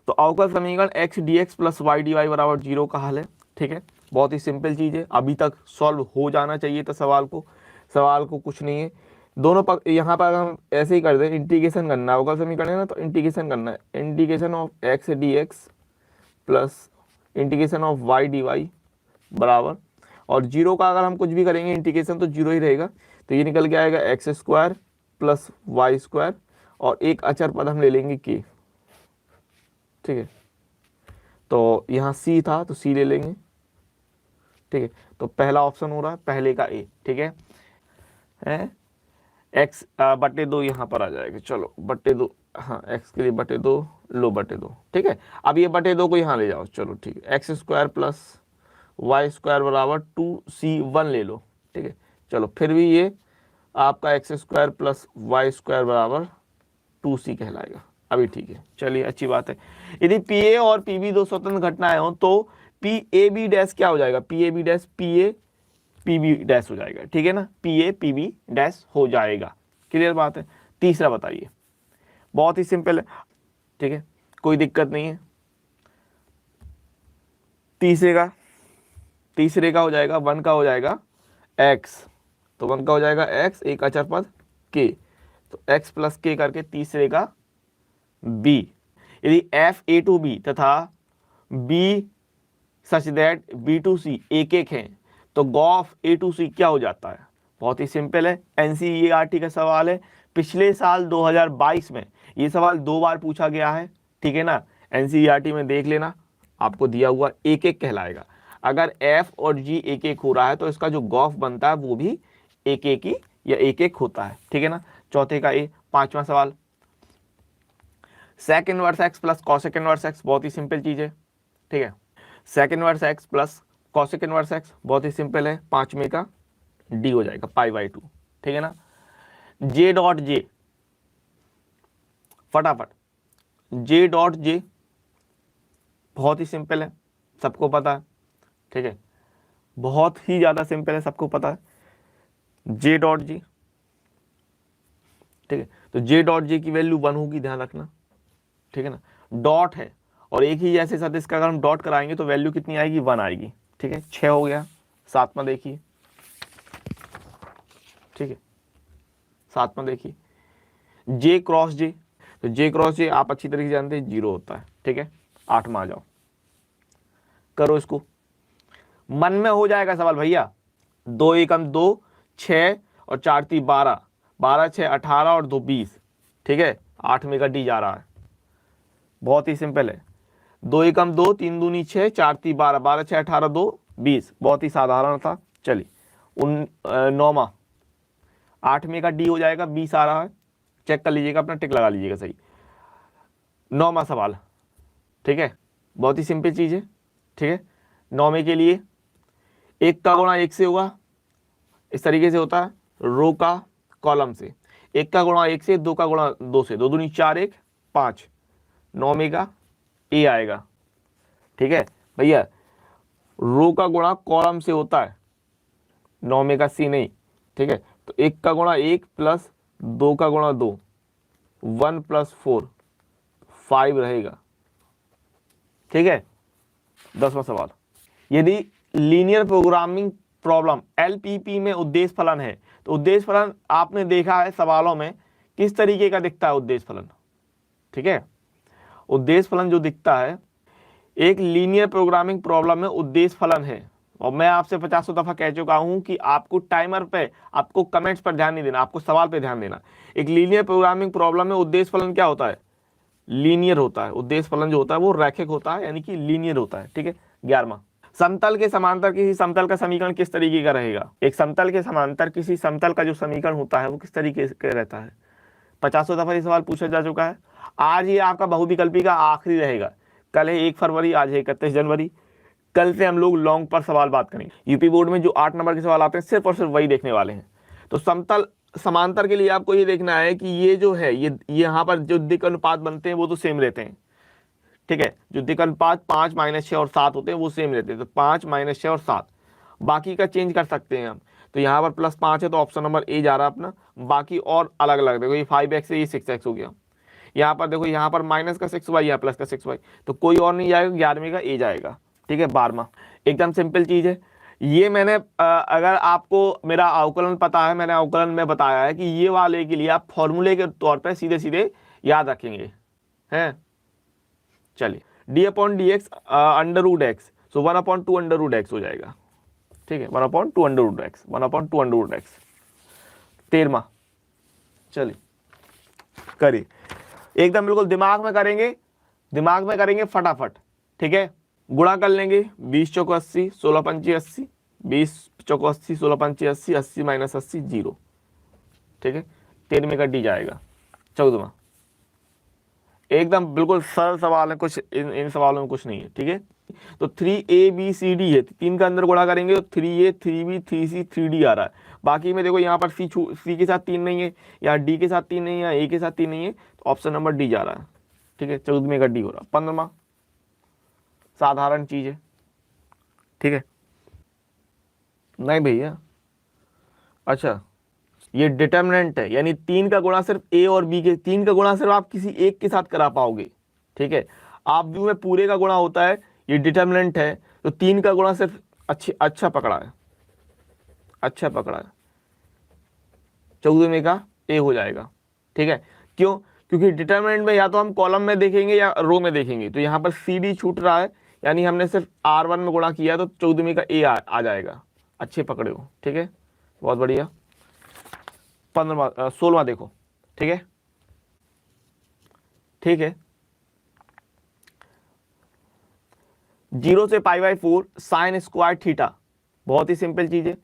तो अवकल समीकरण X D X plus Y D Y बराबर 0 का हल है। ठीक है, बहुत ही सिंपल चीज़ है, अभी तक सॉल्व हो जाना चाहिए था सवाल को कुछ नहीं है। दोनों पक्ष यहाँ पर हम ऐसे ही कर दें, इंटीग्रेशन करना है, अवकल समीकरण है ना, तो इंटीग्रेशन करना है, integration of X D X plus integration of Y D Y बराबर, और 0 का अगर हम कुछ भी करेंगे इंटीग्रेशन तो 0 ही रहेगा, तो ये निकल के आएगा X square plus Y square, और एक अचर पद हम ले लेंगे के। ठीक है, तो यहाँ सी था तो सी ले लेंगे। ठीक है, तो पहला ऑप्शन हो रहा है पहले का ए। ठीक है, एक्स बटे 2 यहाँ पर आ जाएगा, चलो बटे 2, हाँ एक्स के लिए बटे 2 लो बटे 2। ठीक है, अब ये बटे 2 को यहाँ ले जाओ, चलो ठीक है, X square plus Y square बराबर 2c1 ले लो। ठीक है, चलो फिर भी ये आपका X square plus Y square बराबर 2c कहलाएगा। अभी ठीक है, चलिए अच्छी बात है। यदि पी ए और पी बी दो स्वतंत्र घटनाएं हो तो पी ए बी डैश क्या हो जाएगा, P A B dash P A P B dash हो जाएगा। ठीक है ना, P A P B dash हो जाएगा। क्लियर बात है। तीसरा बताइए, बहुत ही सिंपल है। ठीक है, कोई दिक्कत नहीं है। तीसरे का हो जाएगा 1 का हो जाएगा x, तो 1 का हो जाएगा x, एक अचर पद k, तो x प्लस k करके तीसरे का b। यदि f a टू b तथा b such that b to c एक एक हैं तो गॉफ a टू c क्या हो जाता है। बहुत ही सिंपल है, NCERT का सवाल है। पिछले साल 2022 में ये सवाल 2 बार पूछा गया है। ठीक है ना, NCERT में देख लेना, आपको दिया हुआ एक एक कहलाएगा। अगर f और g एक एक हो रहा है तो इसका जो गॉफ बनता है वो भी एक एक ही या एक एक होता है। ठीक है ना, चौथे का ए। पांचवा सवाल, sec inverse X plus cosec inverse X, बहुत ही सिंपल चीज है। ठीक है, sec inverse X plus cosec inverse X बहुत ही सिंपल है, 5 में का डी हो जाएगा π/2। ठीक है ना, जे डॉट जे, फटाफट जे डॉट जे बहुत ही सिंपल है, सबको पता है। ठीक है, बहुत ही ज्यादा सिंपल है, सबको पता है, जे डॉट जी। ठीक है, तो जे डॉट जे की वैल्यू 1 होगी, ध्यान रखना। ठीक है ना, डॉट है और एक ही जैसे सदिश का अगर हम डॉट कराएंगे तो वैल्यू कितनी आएगी, 1 आएगी। ठीक है, 6 हो गया। सातवां देखिए, ठीक है, सातवां देखिए, जे क्रॉस जे, तो जे क्रॉस जे आप अच्छी तरीके से जानते हैं 0 होता है। ठीक है, 8वां आ जाओ, करो इसको, मन में हो जाएगा सवाल भैया। 2 एकम 2, 6 और 4 3 12, 12 6 18 और 2 20। ठीक है, 8 में का डी जा रहा है, बहुत ही सिंपल है। 2 एकम 2, 3 दूनी 6, 4 3 12, 12 6 18 2 20, बहुत ही साधारण था। चलिए 9वां, 8 में का डी हो जाएगा, 20 आ रहा है, चेक कर लीजिएगा, अपना टिक लगा लीजिएगा सही। 9वां सवाल, ठीक है, बहुत ही सिंपल चीज है। ठीक है, 9वें के लिए 1 का गुणा 1 से होगा, इस तरीके से होता है रो का कॉलम से। 1 का गुणा 1 से, 2 का गुणा 2 से, 2 दूनी 4 1 5, 9वें का ए आएगा। ठीक है भैया, रो का गुणा कॉलम से होता है, 9वें का सी नहीं। ठीक है, तो 1 का गुणा 1 प्लस 2 का गुणा 2, 1 प्लस 4 5 रहेगा। ठीक है, 10वां सवाल, यदि लीनियर प्रोग्रामिंग प्रॉब्लम LPP में उद्देश्य फलन है तो उद्देश्य फलन आपने देखा है सवालों में किस तरीके का दिखता है उद्देश्य फलन। ठीक है, उद्देश्य फलन जो दिखता है एक लीनियर प्रोग्रामिंग प्रॉब्लम में उद्देश्य फलन है, और मैं आपसे 50 दफा कह चुका हूं कि आपको टाइमर पे, आपको कमेंट्स पर ध्यान नहीं देना, आपको सवाल पे ध्यान देना। एक लीनियर प्रोग्रामिंग प्रॉब्लम में उद्देश्य फलन क्या होता है, लीनियर होता है। उद्देश्य फलन जो होता है वो रैखिक होता है, यानी कि लीनियर होता है। ठीक है, 11वां, समतल के समांतर किसी समतल का समीकरण किस तरीके का रहेगा। एक समतल के समांतर किसी समतल का जो समीकरण होता है वो किस तरीके का रहता है। 50 दफा ये सवाल पूछा जा चुका है। आज ये आपका बहुविकल्पी का आखिरी रहेगा, कल है 1 फरवरी, आज है 31 जनवरी। कल से हम लोग लॉन्ग पर सवाल बात करेंगे। यूपी बोर्ड में जो 8 नंबर के सवाल आते हैं सिर्फ और सिर्फ वही देखने वाले हैं। तो समतल समांतर के लिए आपको ये देखना है कि ये जो है ये यहाँ पर जो दिक् अनुपात बनते हैं वो तो सेम रहते हैं। ठीक है, जो दिक् अनुपात 5 -6 और 7 होते हैं वो सेम रहते हैं, तो 5 -6 और 7, बाकी का चेंज कर सकते हैं हम। तो यहाँ पर +5 है तो ऑप्शन नंबर ए जा रहा है अपना, बाकी और अलग अलग देखो, ये 5x है, ये 6x हो गया। यहाँ पर देखो, यहाँ पर माइनस का 6y, यहाँ प्लस का 6y, तो कोई और नहीं जाएगा, 11वें का ए जाएगा। ठीक है, 12वां एकदम सिंपल चीज़ है। ये मैंने अगर आपको मेरा अवकलन पता है, मैंने अवकलन में बताया है कि ये वाले के लिए आप फॉर्मूले के तौर पर सीधे सीधे याद रखेंगे हैं। चलिए, D upon D x under root x, so 1/2 under root x हो जाएगा। ठीक है, 1/2 under root x, 1/2 under root x. 13वां, चलिए करिए, एकदम बिल्कुल दिमाग में करेंगे, दिमाग में करेंगे फटाफट। ठीक है, गुणा कर लेंगे, 20 चौको 80, 16 पंची 80, 20 चौको 80, 16 पंची 80, 80 माइनस 80 0। ठीक है, 13वें का डी जाएगा। 14वां, एकदम बिल्कुल सरल सवाल है, कुछ इन सवालों में कुछ नहीं है। ठीक है, तो 3ABCD है, 3 का अंदर गुणा करेंगे तो 3A 3B 3C 3D आ रहा है। बाकी में देखो यहाँ पर सी के साथ 3 नहीं है, या डी के साथ 3 नहीं है, या ए के साथ 3 नहीं है, तो ऑप्शन नंबर डी जा रहा है। ठीक है, 14वें का डी हो रहा। 15वां, साधारण चीज है। ठीक है, नहीं भैया, अच्छा ये डिटर्मिनेंट है, यानी 3 का गुणा सिर्फ ए और बी के, 3 का गुणा सिर्फ आप किसी एक के साथ करा पाओगे। ठीक है, आप व्यू में पूरे का गुणा होता है, ये डिटर्मिनेंट है, तो 3 का गुणा सिर्फ अच्छा पकड़ा है, अच्छा पकड़ा है। 14वें का ए हो जाएगा। ठीक है, क्यों? क्योंकि डिटर्मिनेंट में या तो हम कॉलम में देखेंगे या रो में देखेंगे, तो यहाँ पर सी डी छूट रहा है, यानी हमने सिर्फ R1 में गुणा किया, तो 14वें का ए आ जाएगा। अच्छे पकड़े हो। ठीक है, बहुत बढ़िया। 16वां देखो। ठीक है, ठीक है, 0 से π/4 साइन स्क्वायर थीटा, बहुत ही सिंपल चीज है।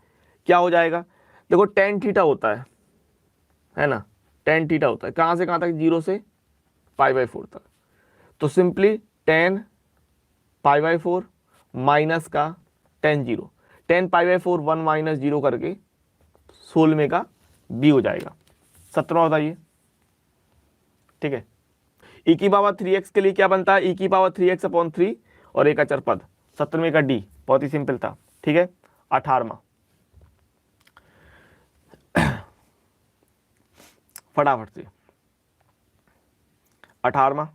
क्या हो जाएगा? देखो tan थीटा होता है ना, tan थीटा होता है कहां से कहां तक? 0 से π/4 तक। तो सिंपली tan π/4 माइनस का tan 0, tan π/4 1 माइनस 0 करके 16वें का बी हो जाएगा। 17वां बताइए। ठीक है, e की पावर 3x के लिए क्या बनता है? e की पावर 3x/3 और एक अचर पद। 17वें का डी, बहुत ही सिंपल था। ठीक है, 18वां फटाफट से, 18वां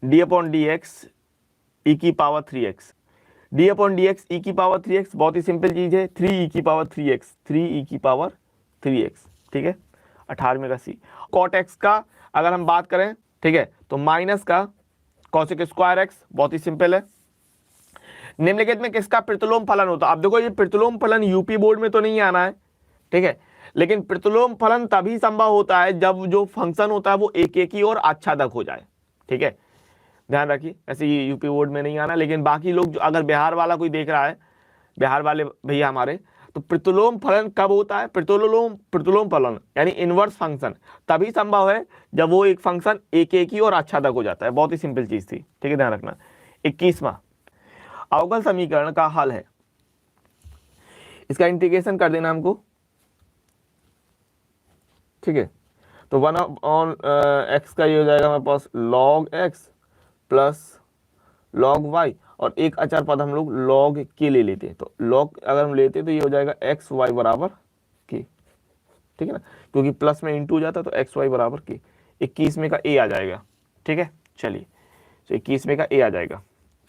D upon D x e की power 3x, D upon D x e की पावर 3x, बहुत ही सिंपल चीज है। 3e की पावर 3x, 3e की पावर 3x। ठीक है, 18वें का सी। कॉट एक्स का अगर हम बात करें, ठीक है, तो माइनस का कॉसेक स्क्वायर एक्स, बहुत ही सिंपल है। निम्नलिखित में किसका प्रतिलोम फलन होता है? अब देखो, ये प्रतिलोम फलन यूपी बोर्ड में तो नहीं आना है, ठीक है, लेकिन प्रतिलोम फलन तभी संभव होता है जब जो फंक्शन होता है वो एक ही और आच्छादक हो जाए। ठीक है, ध्यान रखिए, ऐसे ये यूपी बोर्ड में नहीं आना, लेकिन बाकी लोग जो अगर बिहार वाला कोई देख रहा है, बिहार वाले भैया हमारे, तो प्रतिलोम फलन कब होता है? प्रतिलोम फलन यानी इनवर्स फंक्शन तभी संभव है जब वो एक फंक्शन एक ही और आच्छादक हो जाता है। बहुत ही सिंपल चीज थी। ठीक है, ध्यान रखना। 21वां अवकल समीकरण का हल है, इसका इंटीग्रेशन कर देना हमको। ठीक है, तो 1/x का ये हो जाएगा हमारे पास log x plus log y, और एक अचर पद हम लोग log के ले लेते हैं, तो log अगर हम लेते हैं तो ये हो जाएगा x y बराबर के। ठीक है ना, क्योंकि प्लस में इंटू हो जाता है, तो x y बराबर के। 21वें का a आ जाएगा। ठीक है, चलिए, तो 21वें का a आ जाएगा।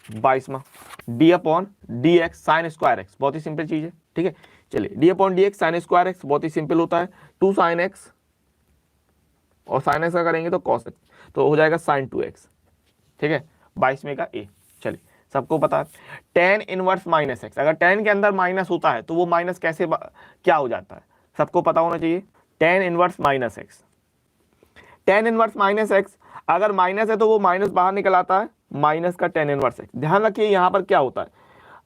22वां D upon D x sine square x, बहुत ही सिंपल चीज है। ठीक है, चलिए, D upon D x sine square x बहुत ही सिंपल होता है। 2 sin x और साइन एक्स का करेंगे तो cos x, तो हो जाएगा sin 2x। ठीक है, 22वें का ए। चलिए, सबको पता है tan इनवर्स माइनस एक्स, अगर tan के अंदर माइनस होता है तो वो माइनस कैसे क्या हो जाता है? सबको पता होना चाहिए। tan inverse minus x, tan inverse minus x अगर माइनस है तो वो माइनस बाहर निकल आता है, माइनस का tan इनवर्स एक्स। ध्यान रखिए यहाँ पर क्या होता है,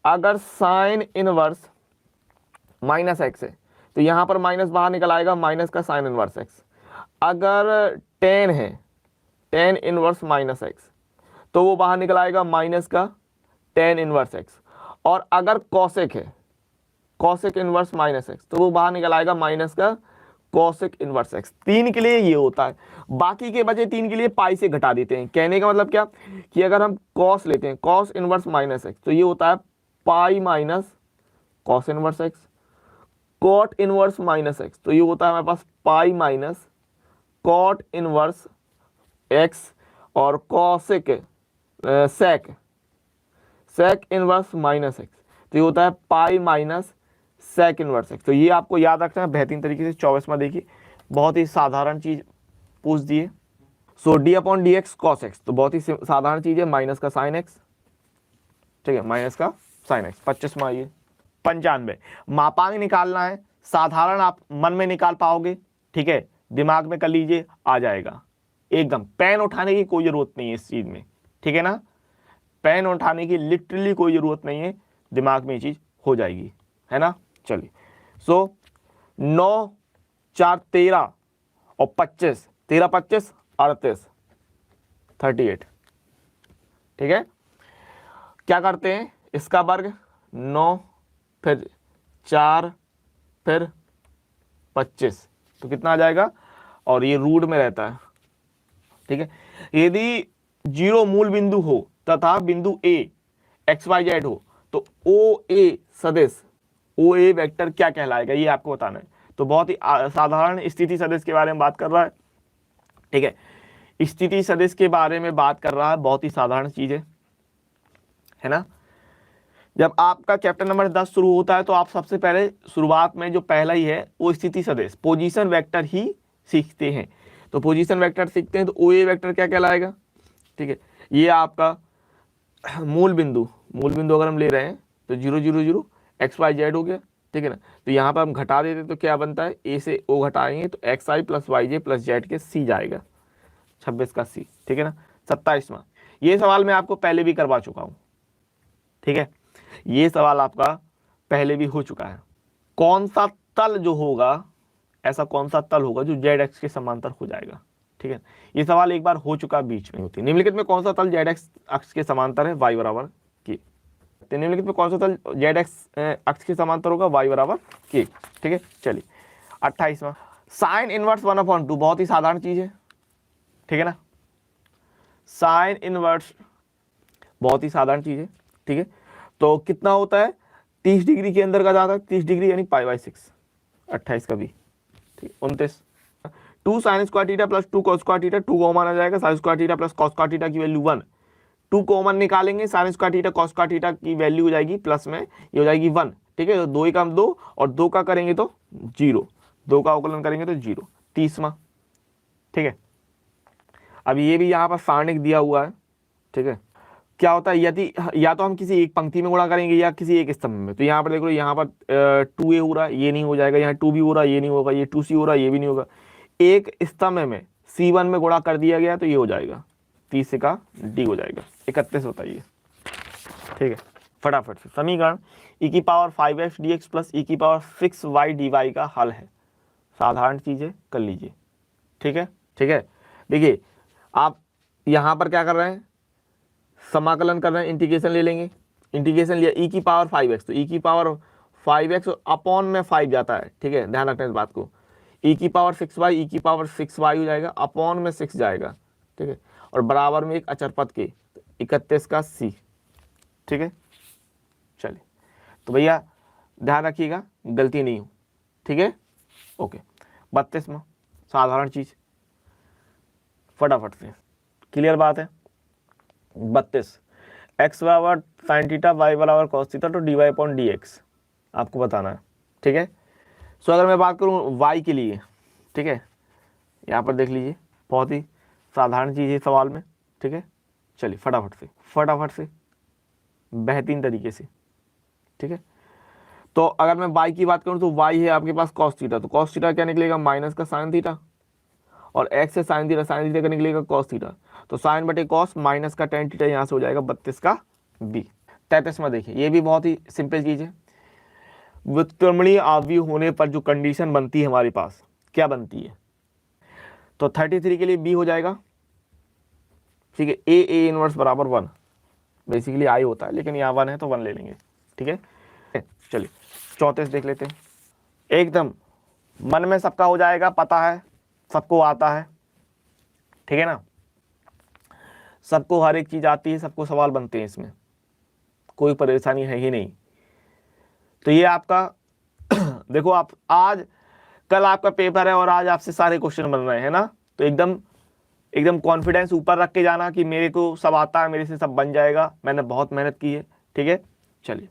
अगर साइन इनवर्स माइनस एक्स है तो यहाँ पर माइनस बाहर निकल आएगा, माइनस का साइन इनवर्स एक्स। अगर tan है, tan इनवर्स माइनस एक्स, तो वो बाहर निकल आएगा माइनस का tan इनवर्स एक्स। और अगर कॉसेक है, कॉसेक इनवर्स माइनस एक्स, तो वो बाहर निकल आएगा माइनस का कॉसेक इनवर्स एक्स। 3 के लिए ये होता है, बाकी के बचे 3 के लिए पाई से घटा देते हैं। कहने का मतलब क्या कि अगर हम कॉस लेते हैं, कॉस इनवर्स माइनस एक्स, तो ये होता है pi minus cos inverse x. Cot inverse minus x, तो ये होता है हमारे पास pi minus cot inverse x और cosec sec inverse minus x, तो ये होता है pi minus sec inverse x. तो ये आपको याद रखना है बेहतरीन तरीके से। 24वां देखिए, बहुत ही साधारण चीज पूछ दिए। So D upon D x cos x, तो बहुत ही साधारण चीज है, माइनस का साइन एक्स, ठीक है, माइनस का साइन एक्स। 25वां आइए, 95 मापांक निकालना है, साधारण आप मन में निकाल पाओगे, ठीक है, दिमाग में कर लीजिए, आ जाएगा एकदम। पेन उठाने की कोई जरूरत नहीं है इस चीज में, ठीक है ना, पेन उठाने की लिटरली कोई जरूरत नहीं है, दिमाग में ये चीज हो जाएगी, है ना। चलिए, सो 9 4 13 और 25, 13 25 38 38, ठीक है। क्या करते हैं, इसका वर्ग 9 फिर 4 फिर 25, तो कितना आ जाएगा, और ये रूट में रहता है, ठीक है। यदि 0 मूल बिंदु हो तथा बिंदु ए एक्स वाई जेड हो तो ओ ए सदिश, ओ ए वेक्टर क्या कहलाएगा, ये आपको बताना है। तो बहुत ही साधारण स्थिति सदिश के बारे में बात कर रहा है, ठीक है, स्थिति सदिश के बारे में बात कर रहा है, बहुत ही साधारण चीज है ना। जब आपका चैप्टर नंबर 10 शुरू होता है तो आप सबसे पहले शुरुआत में जो पहला ही है वो स्थिति सदिश पोजीशन वेक्टर ही सीखते हैं। तो पोजीशन वेक्टर सीखते हैं तो ओ ए वेक्टर क्या कहलाएगा, ठीक है। ये आपका मूल बिंदु अगर हम ले रहे हैं तो 0 0 0 एक्स वाई जेड हो गया, ठीक है ना। तो यहाँ पर हम घटा देते तो क्या बनता है, ए से ओ घटाएंगे तो एक्स आई प्लस वाई जे प्लस जेड के सी जाएगा, 26 का सी, ठीक है ना। 27वां, ये सवाल मैं आपको पहले भी करवा चुका हूँ, ठीक है, ये सवाल आपका पहले भी हो चुका है। कौन सा तल जो होगा, ऐसा कौन सा तल होगा जो जेड एक्स के समांतर हो जाएगा, ठीक है। ये सवाल एक बार हो चुका बीच में होती है। निम्नलिखित में कौन सा तल जेड एक्स अक्ष के समांतर है, वाई बराबर की। तो निम्नलिखित में कौन सा तल जेड एक्स अक्ष के समांतर होगा, वाई बराबर की, ठीक है। चलिए 28वां, साइन इनवर्स 1/2, बहुत ही साधारण चीज है, ठीक है ना। साइन इनवर्स बहुत ही साधारण चीज है, ठीक है। तो कितना होता है, 30 डिग्री के अंदर का जाता है, 30 डिग्री यानी π/6, 28 का भी, ठीक, 29। 2 sin square theta plus 2 cos square theta, 2 common आ जाएगा, sin square theta plus cos square theta की वैल्यू 1, 2 कॉमन निकालेंगे, sin square theta cos square theta की वैल्यू हो जाएगी प्लस में, ये हो जाएगी 1, ठीक है। तो 2 का 2 और 2 का करेंगे तो 0, 2 का अवकलन करेंगे तो 0। 30वां, ठीक है। अब ये भी यहाँ पर सारणिक दिया हुआ है, ठीक है। क्या होता है, यदि या तो हम किसी एक पंक्ति में गुणा करेंगे या किसी एक स्तंभ में, तो यहाँ पर देखो, यहाँ पर 2a हो रहा है, ये नहीं हो जाएगा, यहाँ 2b हो रहा है, ये नहीं होगा, ये 2c हो रहा है, ये भी नहीं होगा। एक स्तंभ में c1 में गुणा कर दिया गया तो ये हो जाएगा, 30 का d हो जाएगा, 31 होता है ये, ठीक है। फटाफट से समीकरण e⁵ dx plus e⁵ dy का हल है, साधारण चीजें कर लीजिए, ठीक है, ठीक है। देखिए आप यहाँ पर क्या कर रहे हैं, समाकलन कर रहे हैं, इंटीग्रेशन ले लेंगे, इंटीग्रेशन लिया e⁵ तो e⁵ अपॉन में 5 जाता है, ठीक है, ध्यान रखना इस बात को। e⁵ हो जाएगा, अपॉन में 6 जाएगा, ठीक है, और बराबर में एक अचर पद के 31 का c, ठीक है। चलिए, तो भैया ध्यान रखिएगा गलती नहीं हो, ठीक है, ओके। 32वां, साधारण चीज, फटाफट से, क्लियर बात है। 32, एक्स बराबर साइन थीटा, वाई बराबर कॉस थीटा, तो dy/dx आपको बताना है, ठीक है। सो अगर मैं बात करूं y के लिए, ठीक है, यहाँ पर देख लीजिए, बहुत ही साधारण चीज है सवाल में, ठीक है। चलिए फटाफट से बेहतरीन तरीके से, ठीक है। तो अगर मैं y की बात करूं तो y है आपके पास cos थीटा, तो cos थीटा क्या निकलेगा, माइनस का साइन थीटा, और x से साइन थीटा का निकलेगा cos थीटा, तो साइन बटे कॉस माइनस का tan थीटा, यहाँ से हो जाएगा 32 का b। 33वां देखिए, ये भी बहुत ही सिंपल चीज है। व्युत्क्रमणीय आव्यूह होने पर जो कंडीशन बनती है हमारे पास, क्या बनती है, तो 33 के लिए b हो जाएगा, ठीक है। a इनवर्स बराबर 1, बेसिकली i होता है लेकिन यहाँ 1 है तो 1 ले लेंगे, ठीक है। चलिए 34 देख लेते हैं, एकदम मन में सबका हो जाएगा, पता है, सबको आता है, ठीक है ना, सबको हर एक चीज आती है, सबको सवाल बनते हैं, इसमें कोई परेशानी है ही नहीं। तो ये आपका देखो, आप आज कल आपका पेपर है और आज आपसे सारे क्वेश्चन बन रहे हैं ना, तो एकदम कॉन्फिडेंस ऊपर रख के जाना कि मेरे को सब आता है, मेरे से सब बन जाएगा, मैंने बहुत मेहनत की है। ठीक है, चलिए,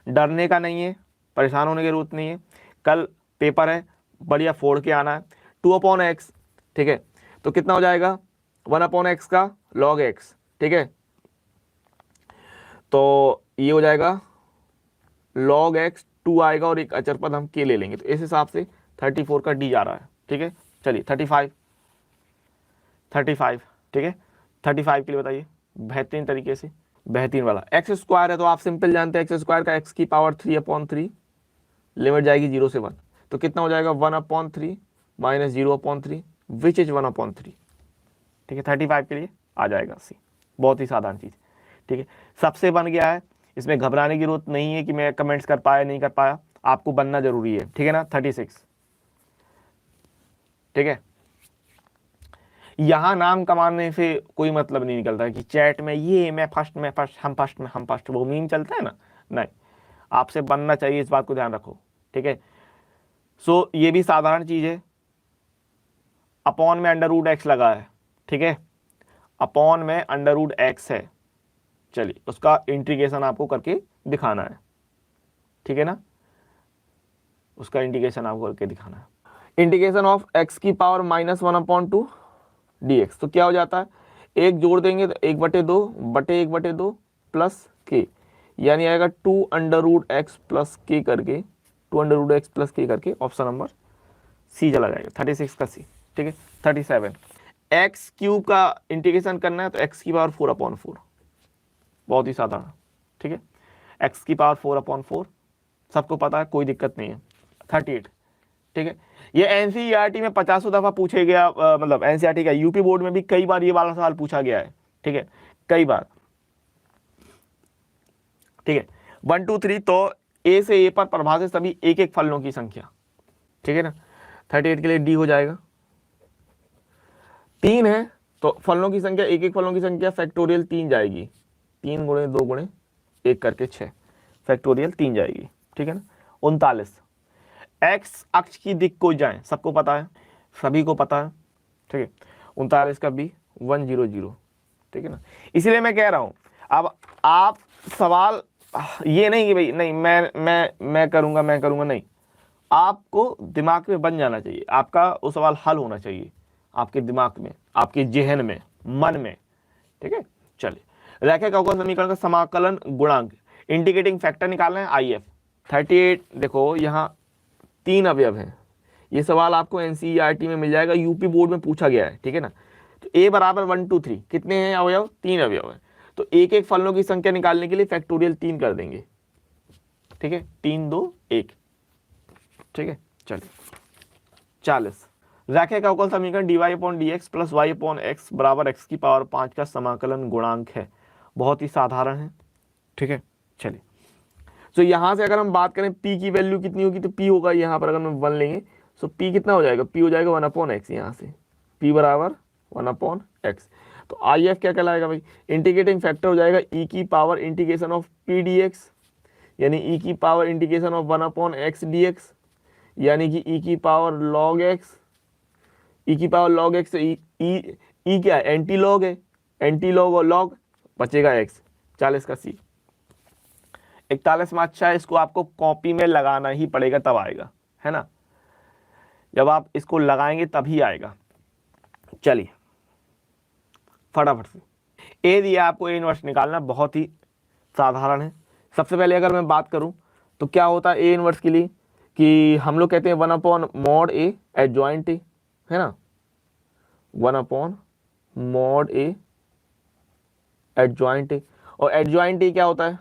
डरने का नहीं है, परेशान होने की जरूरत नहीं है। कल पेपर है, बढ़िया फोड़ के आना है। 2/x, ठीक है, तो कितना हो जाएगा 1/x का log x। ठीक है, तो ये हो जाएगा log x, 2 आएगा और एक अचर पद हम k ले लेंगे, तो इस हिसाब से 34 का d जा रहा है। ठीक है, चलिए 35, ठीक है, 35 के लिए बताइए बेहतरीन तरीके से, बेहतरीन वाला। एक्स स्क्वायर है तो आप सिंपल जानते हैं एक्स स्क्वायर का x की पावर 3/3, लिमिट जाएगी 0 से 1, तो कितना हो जाएगा 1/3 माइनस 0/3 विच इज 1/3। ठीक है, 35 के लिए आ जाएगा सी, बहुत ही साधारण चीज़। ठीक है, सबसे बन गया है, इसमें घबराने की जरूरत नहीं है कि मैं कमेंट्स कर पाया नहीं कर पाया, आपको बनना जरूरी है। ठीक है ना, 36। ठीक है, यहां नाम कमाने से कोई मतलब नहीं निकलता है कि चैट में ये मैं फर्स्ट, हम फर्स्ट, वो मीम चलता है ना, नहीं, आपसे बनना चाहिए, इस बात को ध्यान रखो। ठीक है, सो ये भी साधारण चीज है, अपॉन में √x लगा है। ठीक है, अपॉन में √x है, चलिए उसका इंटीग्रेशन आपको करके दिखाना है। ठीक है ना, उसका इंटीग्रेशन आपको करके दिखाना है। इंटीग्रेशन ऑफ x की पावर -1/2 dx, तो क्या हो जाता है, एक जोड़ देंगे तो 1/2 प्लस k, यानी आएगा 2√x प्लस k करके, 2√x प्लस k करके ऑप्शन नंबर सी चला जाएगा, 36 का सी। ठीक है, 37, एक्स क्यूब का इंटीग्रेशन करना है तो x की पावर 4/4, बहुत ही साधारण। ठीक है, x की पावर 4/4 सबको पता है, कोई दिक्कत नहीं है। 38, ठीक है, ये एनसीईआरटी में 50 दफा पूछे गया, मतलब एनसीईआरटी का यूपी बोर्ड में भी कई बार ये वाला सवाल पूछा गया है। ठीक है, कई बार। ठीक है, 1 2 3, तो ए से ए पर परिभाषित सभी एक एक फलनों की संख्या। ठीक है ना, 38 के लिए डी हो जाएगा। 3 है तो फलनों की संख्या, एक एक फलनों की संख्या फैक्टोरियल 3 जाएगी, 3 गुणे 2 गुणे 1 करके 6, फैक्टोरियल 3 जाएगी। ठीक है ना, 39, एक्स अक्ष की दिक् को जाए, सबको पता है, सभी को पता है। ठीक है, 39 का बी 100। ठीक है ना, इसीलिए मैं कह रहा हूं, अब आप सवाल ये नहीं कि भाई नहीं मैं करूंगा नहीं, आपको दिमाग में बन जाना चाहिए, आपका वो सवाल हल होना चाहिए आपके दिमाग में, आपके जेहन में, मन में। ठीक है, चलिए रैखिक अवकल समीकरण का समाकलन गुणांक, इंडिकेटिंग फैक्टर निकालना है IF। 38, देखो यहाँ 3 अवयव हैं, ये सवाल आपको एनसीईआरटी में मिल जाएगा, यूपी बोर्ड में पूछा गया है। ठीक है ना, तो A बराबर 1 2 3, कितने हैं अवयव, 3 अवयव हैं, तो एक एक फलनों की संख्या निकालने के लिए फैक्टोरियल 3 कर देंगे। ठीक है, 3 2 1। ठीक है, चलिए 40, रैखिक अवकल समीकरण dy/dx प्लस y/x बराबर x की पावर 5 का समाकलन गुणांक है, बहुत ही साधारण है। ठीक है, चलिए, तो यहां से अगर हम बात करें p की वैल्यू कितनी होगी, तो p होगा यहाँ पर, अगर हम 1 लेंगे तो p कितना हो जाएगा, p हो जाएगा 1/x, यहाँ से p बराबर 1/x। तो IF क्या कहलाएगा भाई, इंटीग्रेटिंग फैक्टर हो जाएगा e की power integration of p dx, यानी e की power integration of 1/x dx, यानी कि e की पावर log x, e की पावर log x, e क्या है, एंटी लॉग है, एंटी लॉग और लॉग बचेगा x। 40 का सी। 41 में अच्छा है, इसको आपको कॉपी में लगाना ही पड़ेगा, तब आएगा, है ना, जब आप इसको लगाएंगे तभी आएगा। चलिए फटाफट से, ए दिया आपको, ए इनवर्स निकालना बहुत ही साधारण है। सबसे पहले अगर मैं बात करूं तो क्या होता है ए इनवर्स के लिए, कि हम लोग कहते हैं 1/mod A एडजॉइंट ए, है ना, 1/mod A एडजॉइंट ए, और एडजॉइंट ए क्या होता है,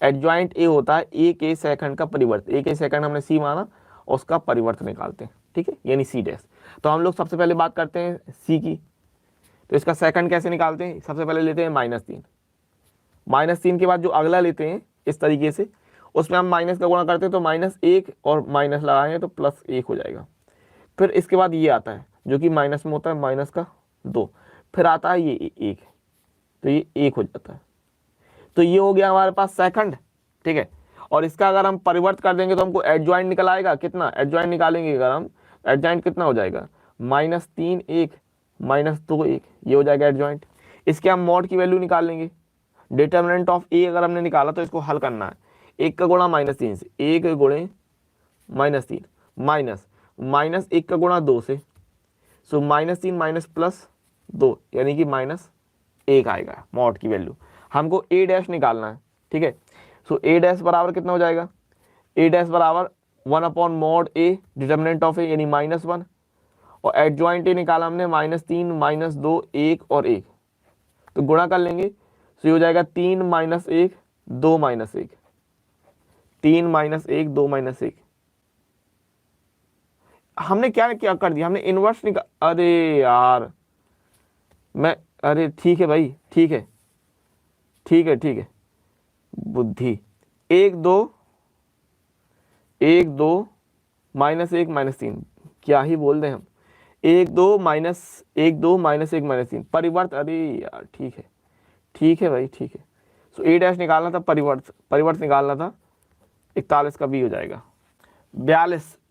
एडजॉइंट ए होता है ए के सेकंड का परिवर्त, ए के सेकंड हमने सी माना, उसका परिवर्त निकालते हैं। ठीक है, यानी सी डैश। तो हम लोग सबसे पहले बात करते हैं सी की, तो इसका सेकंड कैसे निकालते हैं, सबसे पहले लेते हैं -3, -3 के बाद जो अगला लेते हैं इस तरीके से, उसमें हम माइनस का गुणा करते हैं, तो -1 और माइनस लगाएंगे तो +1 हो जाएगा। फिर इसके बाद ये आता है जो कि माइनस में होता है, माइनस का 2, फिर आता है ये 1, तो ये 1 हो जाता है। तो ये हो गया हमारे पास सेकंड। ठीक है, और इसका अगर हम परिवर्त कर देंगे तो हमको एडजॉइंट निकल आएगा, कितना एडजॉइंट निकालेंगे अगर हम, एडजॉइंट कितना हो जाएगा -3 1 -2 1, ये हो जाएगा एडजॉइंट। इसके हम मॉड की वैल्यू निकाल लेंगे। डिटर्मिनेंट ऑफ ए अगर हमने निकाला तो इसको हल करना है। 1 का गुणा -3 से, 1 गुणे -3 माइनस 1 का गुणा 2 से, सो -3 माइनस +2 यानी कि -1 आएगा मॉड की वैल्यू। हमको ए डैश निकालना है, ठीक है। सो ए डैश बराबर कितना हो जाएगा, ए डैश बराबर 1/mod ए डिटर्मिनेंट ऑफ ए यानी -1, और एडजॉइंट ए निकाला हमने -3 -2 1 और 1, तो गुणा कर लेंगे। सो ये हो जाएगा 3 - 1 2 - 1, 3 - 1 2 - 1। हमने क्या क्या कर दिया, हमने इनवर्स निकाल, अरे यार मैं, अरे ठीक है भाई, ठीक है ठीक है ठीक है, बुद्धि। 1 2 1 2 -1 -3, क्या ही बोल दें हम। 1 2 -1 2 -1 -3 परिवर्त, अरे यार ठीक है भाई ठीक है। सो ए डैश निकालना था, परिवर्त निकालना था। 41 का बी हो जाएगा।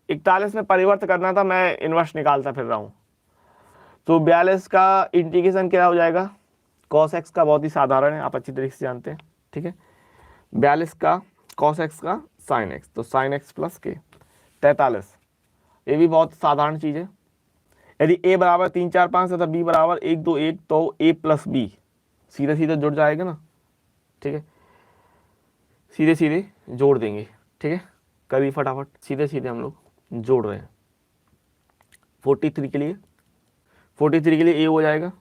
41 में परिवर्त करना था, मैं इनवर्स निकालता फिर रहा हूँ। तो 42 का इंटीग्रेशन क्या हो जाएगा, cos x का बहुत ही साधारण है, आप अच्छी तरीके से जानते हैं, ठीक है। 42 का cos x का sin x, तो sin x प्लस के 43, ये भी बहुत साधारण चीज़ है। यदि a बराबर 3 4 5 तथा b बराबर 1 2 1 तो a प्लस b सीधे सीधे जुड़ जाएगा ना, ठीक है। सीधे सीधे जोड़ देंगे, ठीक है। कभी फटाफट सीधे सीधे हम लोग जोड़ रहे हैं। 43 के लिए, 43 के लिए a हो जाएगा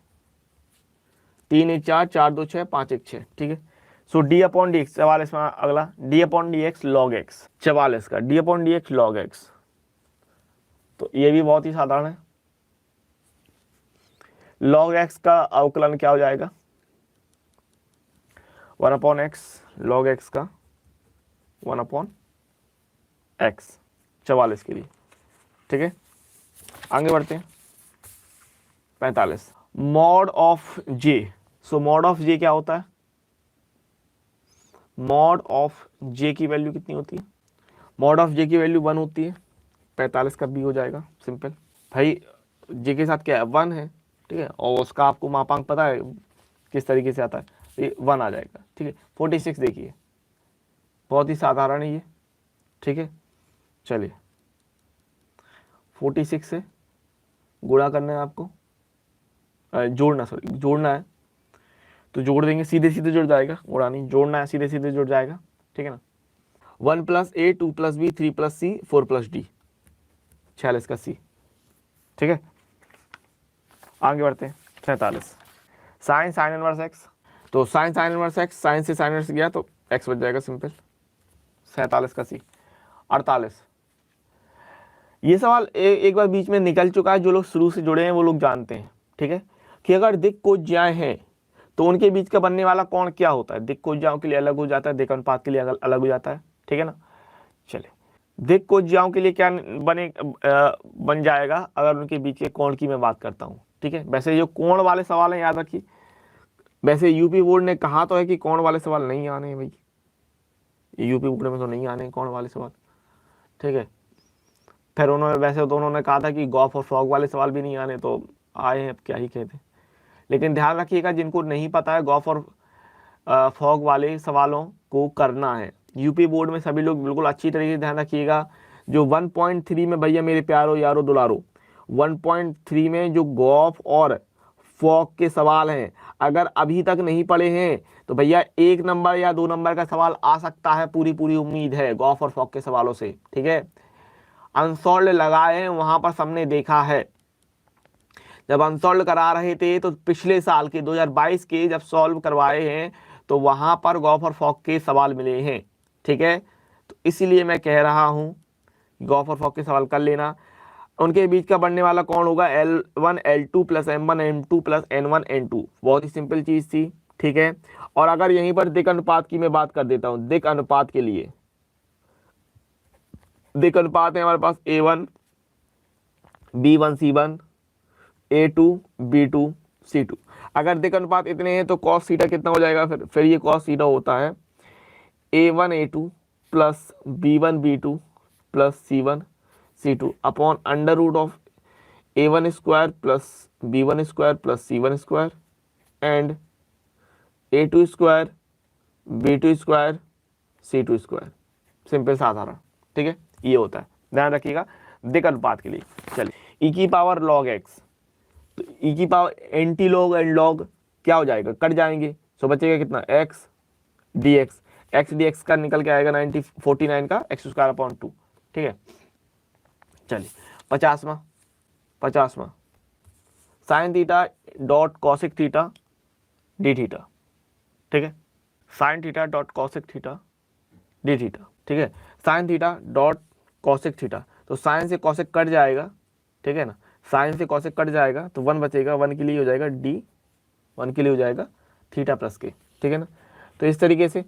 3 1 4 4 2 6 5 1 6, ठीक है। सो d/dx 44 में अगला d/dx log x 44 का d/dx log x, तो ये भी बहुत ही साधारण है। log x का अवकलन क्या हो जाएगा, 1/x log x का 1/x 44 के लिए, ठीक है। आगे बढ़ते हैं। 45 mod of j, so mod of j क्या होता है, मॉड ऑफ j की वैल्यू कितनी होती है, मॉड ऑफ j की वैल्यू 1 होती है। 45 का b हो जाएगा सिंपल भाई, j के साथ क्या है 1 है, ठीक है, और उसका आपको मापांक पता है किस तरीके से आता है, ये 1 आ जाएगा, ठीक है। 46 देखिए बहुत ही साधारण है ये, ठीक है। चलिए 46 से गुणा करना है आपको, जोड़ना है, तो जोड़ देंगे, सीधे सीधे जुड़ जाएगा, गुणा नहीं, जोड़ना है, सीधे सीधे जुड़ जाएगा, ठीक है ना। 1 + a 2 + b 3 + c 4 + d 46 का c, ठीक है। आगे बढ़ते हैं। 47 साइन इनवर्स x, तो साइन इनवर्स x, साइन से साइन इनवर्स गया तो x बच जाएगा सिंपल। 47 का c। 48 ये सवाल एक बार बीच में निकल चुका है, जो लोग शुरू से जुड़े हैं वो लोग जानते हैं, ठीक है, कि अगर दिक् कोज्याएं हैं तो उनके बीच का बनने वाला कोण क्या होता है। दिक् कोज्याओं के लिए अलग हो जाता है, दिक् अनुपात के लिए अलग हो जाता है, ठीक है ना। चलिए दिक् कोज्याओं के लिए क्या बन जाएगा अगर उनके बीच के कोण की मैं बात करता हूँ, ठीक है। वैसे जो कोण वाले सवाल हैं याद रखिए, वैसे यूपी बोर्ड ने कहा तो है कि कोण वाले सवाल नहीं आने हैं भाई, यूपी बोर्ड में तो नहीं आने कोण वाले सवाल, ठीक है। फिर उन्होंने कहा था कि गॉफ और फ्रॉग वाले सवाल भी नहीं आने, तो आए हैं, अब क्या ही कहते हैं। लेकिन ध्यान रखिएगा जिनको नहीं पता है गॉफ और फ्रॉग वाले सवालों को करना है, यूपी बोर्ड में सभी लोग बिल्कुल अच्छी तरीके से ध्यान रखिएगा। जो 1.3 में भैया मेरे प्यारो यारो दुलारो, 1.3 में जो गॉफ और फ्रॉग के सवाल हैं, अगर अभी तक नहीं पढ़े हैं तो भैया 1 नंबर या 2 नंबर का सवाल आ सकता है, पूरी उम्मीद है गॉफ और फ्रॉग के सवालों से, ठीक है। अनसॉल्व लगाए हैं वहां पर सबने देखा है, जब अनसॉल्व करा रहे थे तो पिछले साल के 2022 के जब सॉल्व करवाए हैं तो वहां पर गॉफ और फ्रॉग के सवाल मिले हैं, ठीक है। तो इसीलिए मैं कह रहा हूं गॉफ और फ्रॉग के सवाल कर लेना। उनके बीच का बनने वाला कौन होगा, L1 L2 + M1 M2 + N1 N2, बहुत ही सिंपल चीज थी, ठीक है। और अगर यहीं पर दिक् अनुपात की मैं बात कर देता हूं, दिक् अनुपात के लिए दिक् अनुपात है हमारे पास A1 B1 C1 A2 B2 C2। अगर दिक् अनुपात इतने हैं तो cos थीटा कितना हो जाएगा, फिर ये cos थीटा होता है A1 A2 + B1 B2 + C1 C2 upon √(a1 a1 square plus b1 square plus c1 square and a2 square b2 square c2 square, simple साधारण, ठीक है, ये होता है, ध्यान रखिएगा दिक अनुपात के लिए। चलिए e की पावर log x, तो e की power anti log and log क्या हो जाएगा, कट जाएंगे, सो बचेगा कितना x dx, x dx का निकल के आएगा 49 का x स्क्वायर अपॉन 2, ठीक है। चलिए 50वां sine theta dot cosec theta d theta, ठीक है, sine theta dot cosec theta d theta, ठीक है, sine theta dot cosec theta, तो साइन से कॉसिक कट जाएगा, ठीक है ना, साइन से कॉसिक कट जाएगा तो 1 बचेगा, 1 के लिए हो जाएगा डी, 1 के लिए हो जाएगा थीटा प्लस के, ठीक है ना। तो इस तरीके से